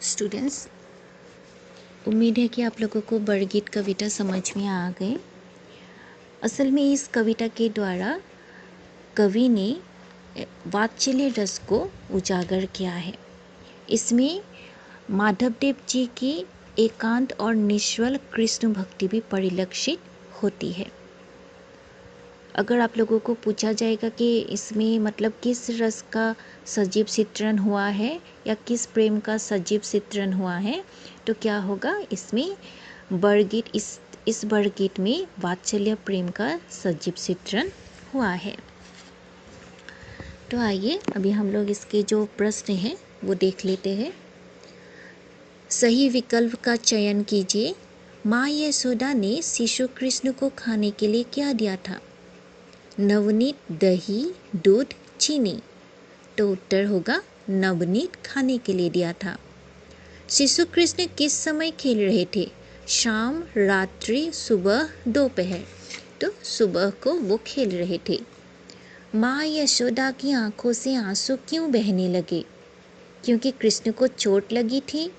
Students, उम्मीद है कि आप लोगों को बरगीत कविता समझ में आ गई। असल में इस कविता के द्वारा कवि ने वात्सल्य रस को उजागर किया है। इसमें माधवदेव जी की एकांत और निश्चल कृष्ण भक्ति भी परिलक्षित होती है। अगर आप लोगों को पूछा जाएगा कि इसमें मतलब किस रस का सजीव चित्रण हुआ है या किस प्रेम का सजीव चित्रण हुआ है, तो क्या होगा, इसमें बरगीत इस बरगीत में वात्सल्य प्रेम का सजीव चित्रण हुआ है। तो आइए अभी हम लोग इसके जो प्रश्न हैं वो देख लेते हैं। सही विकल्प का चयन कीजिए। माँ यशोदा ने शिशु कृष्ण को खाने के लिए क्या दिया था? नवनीत, दही, दूध, चीनी। तो उत्तर होगा नवनीत खाने के लिए दिया था। शिशु कृष्ण किस समय खेल रहे थे? शाम, रात्रि, सुबह, दोपहर। तो सुबह को वो खेल रहे थे। माँ यशोदा की आंखों से आंसू क्यों बहने लगे? क्योंकि कृष्ण को चोट लगी थी?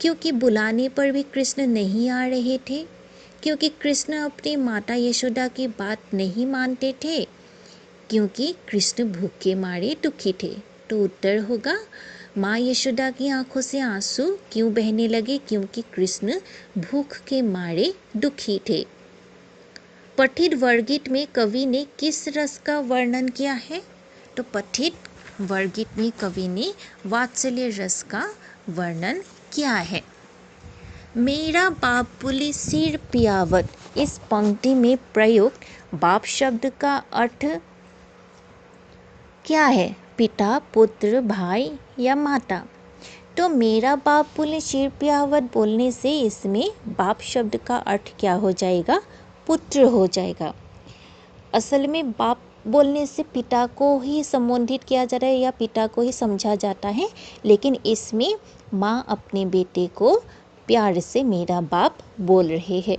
क्योंकि बुलाने पर भी कृष्ण नहीं आ रहे थे? क्योंकि कृष्ण अपनी माता यशोदा की बात नहीं मानते थे? क्योंकि कृष्ण भूख के मारे दुखी थे? तो उत्तर होगा माँ यशोदा की आंखों से आंसू क्यों बहने लगे? क्योंकि कृष्ण भूख के मारे दुखी थे। पठित वर्गीत में कवि ने किस रस का वर्णन किया है? तो पठित वर्गीत में कवि ने वात्सल्य रस का वर्णन किया है। मेरा बाप बोले सिर पियावत, इस पंक्ति में प्रयुक्त बाप शब्द का अर्थ क्या है? पिता, पुत्र, भाई या माता? तो मेरा बाप बोले सिर पियावत बोलने से इसमें बाप शब्द का अर्थ क्या हो जाएगा? पुत्र हो जाएगा। असल में बाप बोलने से पिता को ही संबोधित किया जा रहा है या पिता को ही समझा जाता है, लेकिन इसमें माँ अपने बेटे को प्यार से मेरा बाप बोल रहे हैं।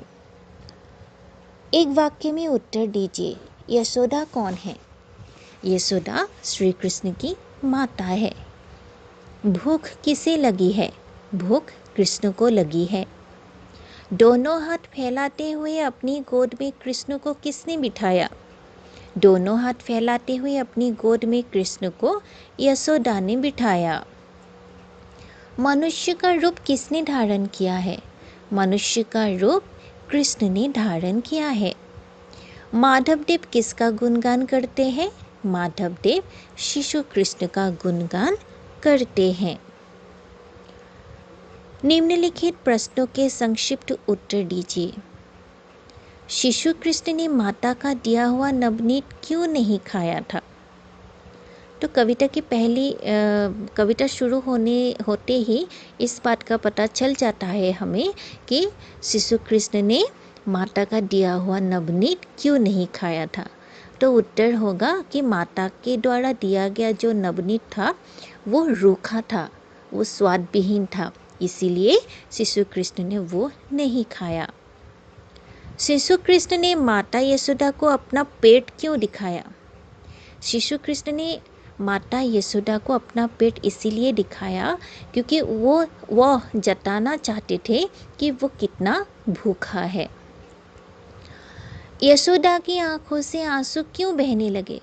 एक वाक्य में उत्तर दीजिए। यशोदा कौन है? यशोदा श्री कृष्ण की माता है। भूख किसे लगी है? भूख कृष्ण को लगी है। दोनों हाथ फैलाते हुए अपनी गोद में कृष्ण को किसने बिठाया? दोनों हाथ फैलाते हुए अपनी गोद में कृष्ण को यशोदा ने बिठाया। मनुष्य का रूप किसने धारण किया है? मनुष्य का रूप कृष्ण ने धारण किया है। माधवदेव किसका गुणगान करते हैं? माधवदेव शिशु कृष्ण का गुणगान करते हैं। निम्नलिखित प्रश्नों के संक्षिप्त उत्तर दीजिए। शिशु कृष्ण ने माता का दिया हुआ नवनीत क्यों नहीं खाया था? तो कविता की पहली कविता शुरू होते ही इस बात का पता चल जाता है हमें कि शिशु कृष्ण ने माता का दिया हुआ नवनीत क्यों नहीं खाया था। तो उत्तर होगा कि माता के द्वारा दिया गया जो नवनीत था वो रूखा था, वो स्वादविहीन था, इसीलिए शिशु कृष्ण ने वो नहीं खाया। शिशु कृष्ण ने माता यशोदा को अपना पेट क्यों दिखाया? शिशु कृष्ण ने माता यशोदा को अपना पेट इसीलिए दिखाया क्योंकि वो जताना चाहते थे कि वो कितना भूखा है। यशोदा की आंखों से आंसू क्यों बहने लगे?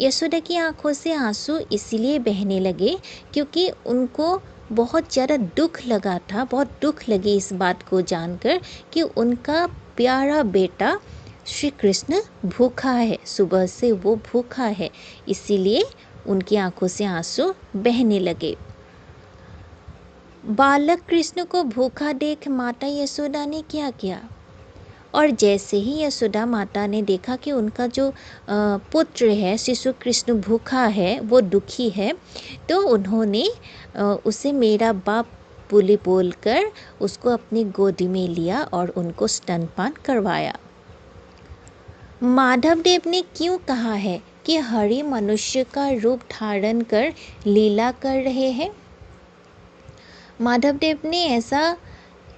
यशोदा की आंखों से आंसू इसलिए बहने लगे क्योंकि उनको बहुत ज़्यादा दुख लगा था, बहुत दुख लगे इस बात को जानकर कि उनका प्यारा बेटा श्री कृष्ण भूखा है, सुबह से वो भूखा है, इसीलिए उनकी आंखों से आंसू बहने लगे। बालक कृष्ण को भूखा देख माता यशोदा ने क्या किया? और जैसे ही यशोदा माता ने देखा कि उनका जो पुत्र है शिशु कृष्ण भूखा है, वो दुखी है, तो उन्होंने उसे मेरा बाप बोलकर उसको अपनी गोदी में लिया और उनको स्तनपान करवाया। माधवदेव ने क्यों कहा है कि हरि मनुष्य का रूप धारण कर लीला कर रहे हैं? माधवदेव ने ऐसा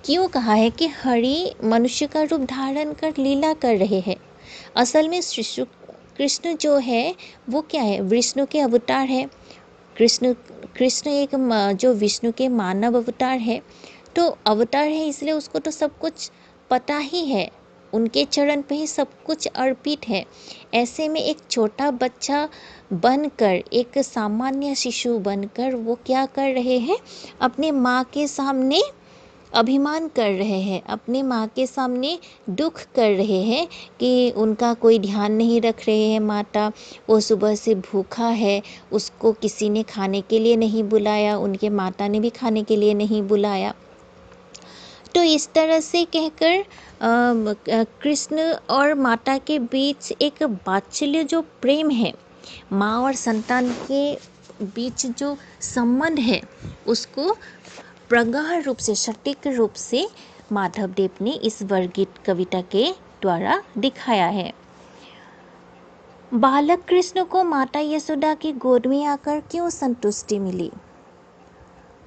क्यों कहा है कि हरि मनुष्य का रूप धारण कर लीला कर रहे हैं? असल में शिशु कृष्ण जो है वो क्या है? विष्णु के अवतार है कृष्ण कृष्ण एक जो विष्णु के मानव अवतार है, तो अवतार है इसलिए उसको तो सब कुछ पता ही है, उनके चरण पे ही सब कुछ अर्पित है। ऐसे में एक छोटा बच्चा बनकर, एक सामान्य शिशु बनकर वो क्या कर रहे हैं, अपने माँ के सामने अभिमान कर रहे हैं, अपने माँ के सामने दुख कर रहे हैं कि उनका कोई ध्यान नहीं रख रहे हैं माता, वो सुबह से भूखा है, उसको किसी ने खाने के लिए नहीं बुलाया, उनके माता ने भी खाने के लिए नहीं बुलाया। तो इस तरह से कहकर कृष्ण और माता के बीच एक वात्सल्य जो प्रेम है, माँ और संतान के बीच जो संबंध है, उसको प्रगाढ़ रूप से, सटीक रूप से माधवदेव ने इस वर्गीत कविता के द्वारा दिखाया है। बालक कृष्ण को माता यशोदा की गोद में आकर क्यों संतुष्टि मिली?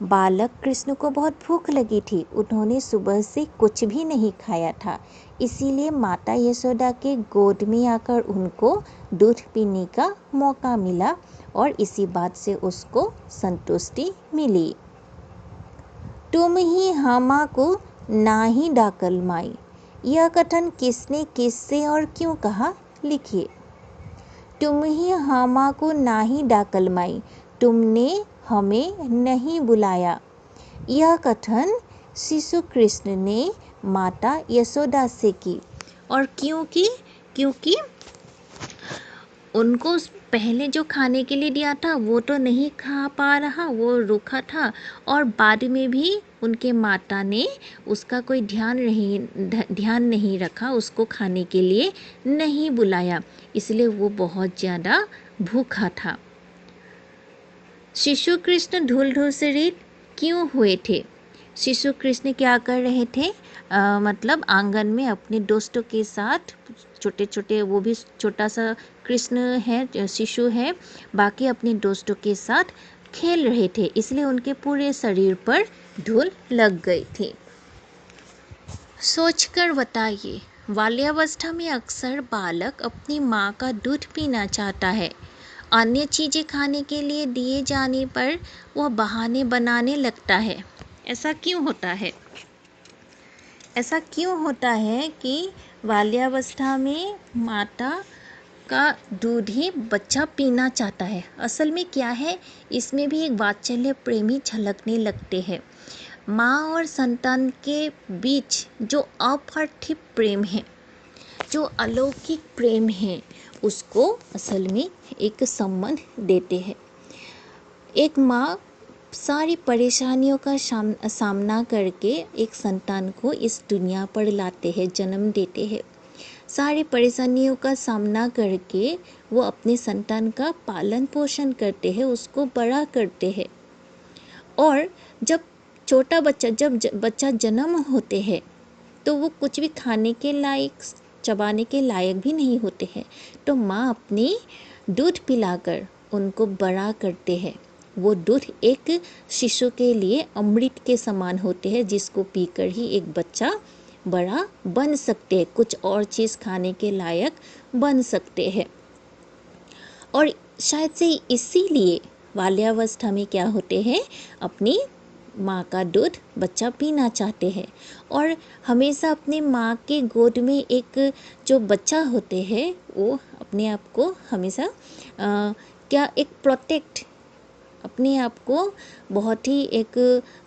बालक कृष्ण को बहुत भूख लगी थी, उन्होंने सुबह से कुछ भी नहीं खाया था, इसीलिए माता यशोदा के गोद में आकर उनको दूध पीने का मौका मिला और इसी बात से उसको संतुष्टि मिली। तुम ही हामा को ना ही डाकल माई, यह कथन किसने, किससे और क्यों कहा, लिखिए। तुम ही हामा को ना ही डाकल माई, तुमने हमें नहीं बुलाया, यह कथन शिशु कृष्ण ने माता यशोदा से की। और क्यों की? क्योंकि उनको पहले जो खाने के लिए दिया था वो तो नहीं खा पा रहा, वो रूखा था, और बाद में भी उनके माता ने उसका कोई ध्यान नहीं रखा, उसको खाने के लिए नहीं बुलाया, इसलिए वो बहुत ज़्यादा भूखा था। शिशु कृष्ण ढूलढूसरित क्यों हुए थे? शिशु कृष्ण क्या कर रहे थे? मतलब आंगन में अपने दोस्तों के साथ, छोटे छोटे, वो भी छोटा सा कृष्ण है, शिशु है, बाकी अपने दोस्तों के साथ खेल रहे थे, इसलिए उनके पूरे शरीर पर धूल लग गई थी। सोचकर बताइए, बाल्यावस्था में अक्सर बालक अपनी माँ का दूध पीना चाहता है, अन्य चीज़ें खाने के लिए दिए जाने पर वह बहाने बनाने लगता है। ऐसा क्यों होता है? ऐसा क्यों होता है कि बाल्यावस्था में माता का दूध ही बच्चा पीना चाहता है? असल में क्या है, इसमें भी एक वात्सल्य प्रेम ही झलकने लगते हैं। माँ और संतान के बीच जो अपार्थिव प्रेम है, जो अलौकिक प्रेम है, उसको असल में एक संबंध देते हैं। एक माँ सारी परेशानियों का सामना करके एक संतान को इस दुनिया पर लाते हैं, जन्म देते हैं। सारी परेशानियों का सामना करके वो अपने संतान का पालन पोषण करते हैं, उसको बड़ा करते हैं। और जब छोटा बच्चा, जब बच्चा जन्म होते हैं, तो वो कुछ भी खाने के लायक, चबाने के लायक भी नहीं होते हैं, तो माँ अपनी दूध पिलाकर उनको बड़ा करते हैं। वो दूध एक शिशु के लिए अमृत के समान होते हैं, जिसको पीकर ही एक बच्चा बड़ा बन सकते हैं, कुछ और चीज़ खाने के लायक बन सकते हैं। और शायद से इसीलिए बाल्यावस्था में क्या होते हैं, अपनी माँ का दूध बच्चा पीना चाहते हैं, और हमेशा अपने माँ के गोद में एक जो बच्चा होते हैं, वो अपने आप को हमेशा क्या एक प्रोटेक्ट, अपने आप को बहुत ही एक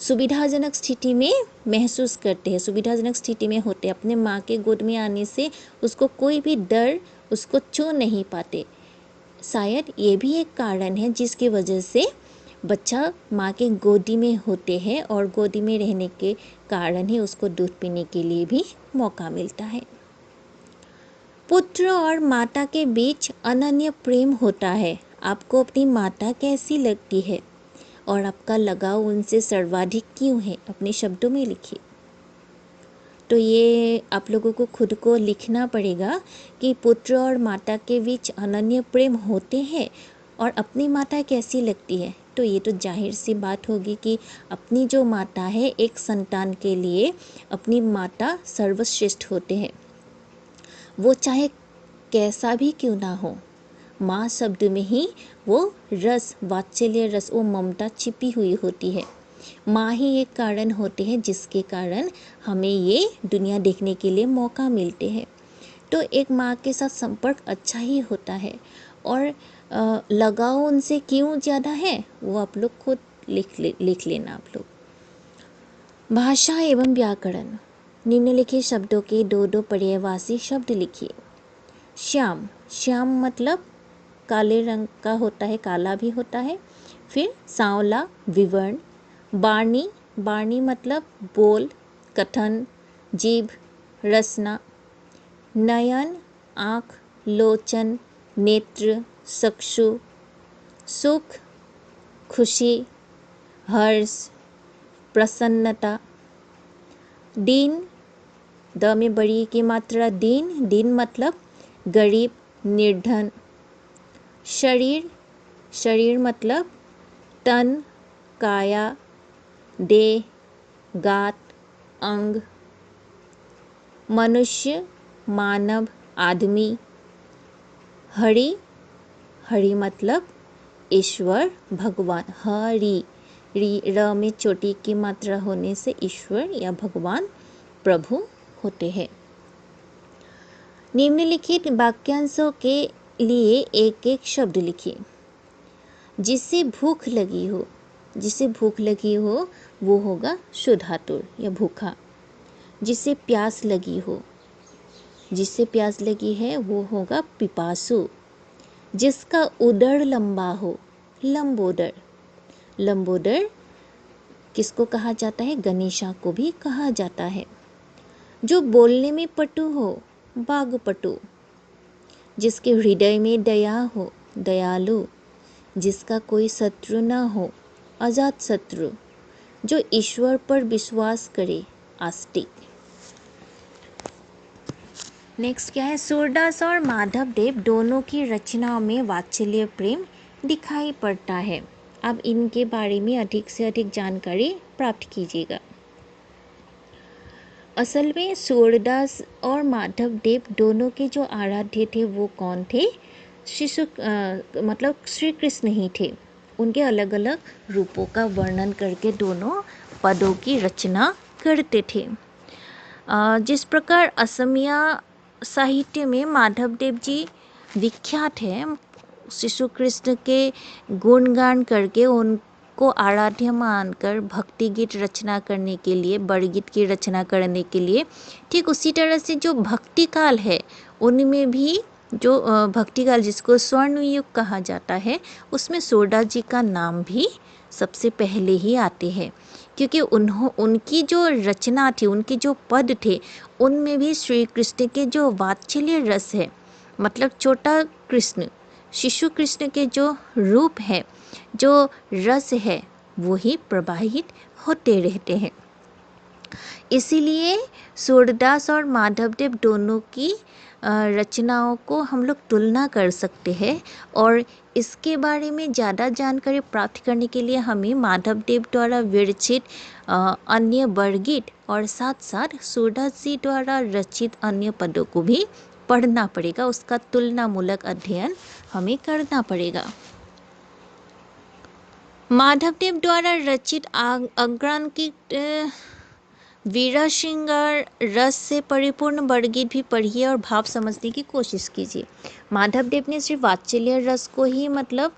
सुविधाजनक स्थिति में महसूस करते हैं, सुविधाजनक स्थिति में होते हैं। अपने माँ के गोद में आने से उसको कोई भी डर उसको छू नहीं पाते। शायद ये भी एक कारण है जिसकी वजह से बच्चा माँ के गोदी में होते हैं, और गोदी में रहने के कारण ही उसको दूध पीने के लिए भी मौका मिलता है। पुत्र और माता के बीच अनन्य प्रेम होता है। आपको अपनी माता कैसी लगती है और आपका लगाव उनसे सर्वाधिक क्यों है? अपने शब्दों में लिखिए। तो ये आप लोगों को खुद को लिखना पड़ेगा कि पुत्र और माता के बीच अनन्य प्रेम होते हैं, और अपनी माता कैसी लगती है। तो ये तो जाहिर सी बात होगी कि अपनी जो माता है, एक संतान के लिए अपनी माता सर्वश्रेष्ठ होते हैं। वो चाहे कैसा भी क्यों ना हो, माँ शब्द में ही वो रस, वात्सल्य रस, वो ममता छिपी हुई होती है। माँ ही एक कारण होते हैं जिसके कारण हमें ये दुनिया देखने के लिए मौका मिलते हैं। तो एक माँ के साथ संपर्क अच्छा ही होता है। और लगाव उनसे क्यों ज़्यादा है वो आप लोग खुद लिख लेना आप लोग। भाषा एवं व्याकरण। निम्नलिखित शब्दों के दो दो पर्यायवाची शब्द लिखिए। श्याम, श्याम मतलब काले रंग का होता है, काला भी होता है। फिर सांवला, विवर्ण। बाणी, बाणी मतलब बोल, कथन, जीभ, रसना। नयन, आँख, लोचन, नेत्र, चक्षु। सुख, खुशी, हर्ष, प्रसन्नता। दीन, द में बड़ी की मात्रा दीन, दीन मतलब गरीब, निर्धन। शरीर, शरीर मतलब तन, काया, देह, गात, अंग। मनुष्य, मानव, आदमी। हरि, हरि मतलब ईश्वर, भगवान। हरि, री र में चोटी की मात्रा होने से ईश्वर या भगवान, प्रभु होते हैं। निम्नलिखित वाक्यांशों के लिए एक एक शब्द लिखिए। जिसे भूख लगी हो, जिसे भूख लगी हो वो होगा शुद्धातुर या भूखा। जिसे प्यास लगी हो, जिसे प्यास लगी है वो होगा पिपासु। जिसका उदर लंबा हो, लंबोदर। लंबोदर किसको कहा जाता है? गणेशा को भी कहा जाता है। जो बोलने में पटु हो, वाग्पटु। जिसके हृदय में दया हो, दयालु। जिसका कोई शत्रु न हो, अजात शत्रु। जो ईश्वर पर विश्वास करे, आस्तिक। नेक्स्ट क्या है? सूरदास और माधवदेव दोनों की रचनाओं में वात्सल्य प्रेम दिखाई पड़ता है। अब इनके बारे में अधिक से अधिक जानकारी प्राप्त कीजिएगा। असल में सूरदास और माधवदेव दोनों के जो आराध्य थे वो कौन थे? मतलब श्री कृष्ण ही थे। उनके अलग अलग रूपों का वर्णन करके दोनों पदों की रचना करते थे। जिस प्रकार असमिया साहित्य में माधवदेव जी विख्यात हैं, शिशु कृष्ण के गुणगान करके उनको आराध्य मानकर भक्ति गीत रचना करने के लिए, बड़गीत की रचना करने के लिए, ठीक उसी तरह से जो भक्ति काल है उनमें भी जो भक्ति काल जिसको स्वर्ण युग कहा जाता है, उसमें सूरदास जी का नाम भी सबसे पहले ही आते हैं। क्योंकि उनकी जो रचना थी, उनके जो पद थे, उनमें भी श्री कृष्ण के जो वात्सल्य रस है, मतलब छोटा कृष्ण, शिशु कृष्ण के जो रूप है, जो रस है, वो ही प्रवाहित होते रहते हैं। इसीलिए सूरदास और माधवदेव दोनों की रचनाओं को हम लोग तुलना कर सकते हैं। और इसके बारे में ज़्यादा जानकारी प्राप्त करने के लिए हमें माधवदेव द्वारा विरचित अन्य बरगीत और साथ साथ सूरदास जी द्वारा रचित अन्य पदों को भी पढ़ना पड़ेगा। उसका तुलनामूलक अध्ययन हमें करना पड़ेगा। माधवदेव द्वारा रचित अग्रांकित वीरा श्रृंगार रस से परिपूर्ण बरगीत भी पढ़िए और भाव समझने की कोशिश कीजिए। माधवदेव ने सिर्फ वात्सल्य रस को ही मतलब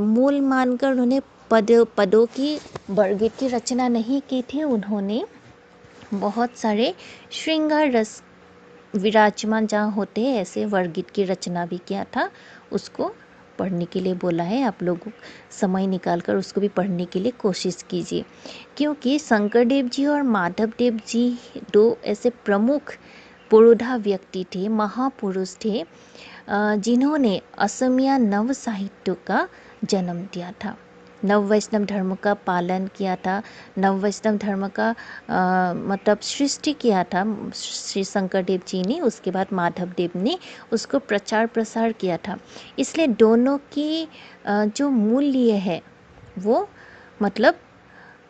मूल मानकर उन्होंने पदों की बरगीत की रचना नहीं की थी। उन्होंने बहुत सारे श्रृंगार रस विराजमान जहाँ होते हैं ऐसे बरगीत की रचना भी किया था। उसको पढ़ने के लिए बोला है। आप लोग समय निकालकर उसको भी पढ़ने के लिए कोशिश कीजिए, क्योंकि शंकरदेव जी और माधवदेव जी दो ऐसे प्रमुख पुरोधा व्यक्ति थे, महापुरुष थे, जिन्होंने असमिया नव साहित्य का जन्म दिया था, नव वैष्णव धर्म का पालन किया था, नव वैष्णव धर्म का मतलब सृष्टि किया था श्री शंकरदेव जी ने। उसके बाद माधवदेव ने उसको प्रचार प्रसार किया था। इसलिए दोनों की जो मूल्य है वो मतलब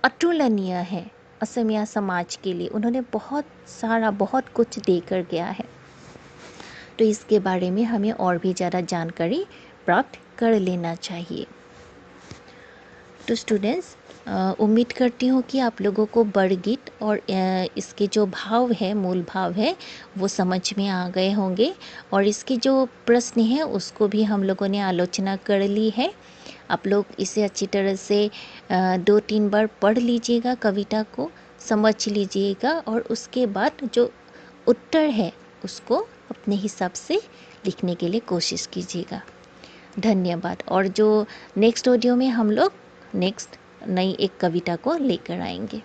अतुलनीय है असमिया समाज के लिए। उन्होंने बहुत सारा बहुत कुछ देकर गया है। तो इसके बारे में हमें और भी ज़्यादा जानकारी प्राप्त कर लेना चाहिए। तो स्टूडेंट्स, उम्मीद करती हूँ कि आप लोगों को बरगीत और इसके जो भाव है, मूल भाव है, वो समझ में आ गए होंगे। और इसके जो प्रश्न है उसको भी हम लोगों ने आलोचना कर ली है। आप लोग इसे अच्छी तरह से 2-3 बार पढ़ लीजिएगा, कविता को समझ लीजिएगा, और उसके बाद जो उत्तर है उसको अपने हिसाब से लिखने के लिए कोशिश कीजिएगा। धन्यवाद। और जो नेक्स्ट ऑडियो में हम लोग नेक्स्ट नई एक कविता को लेकर आएंगे।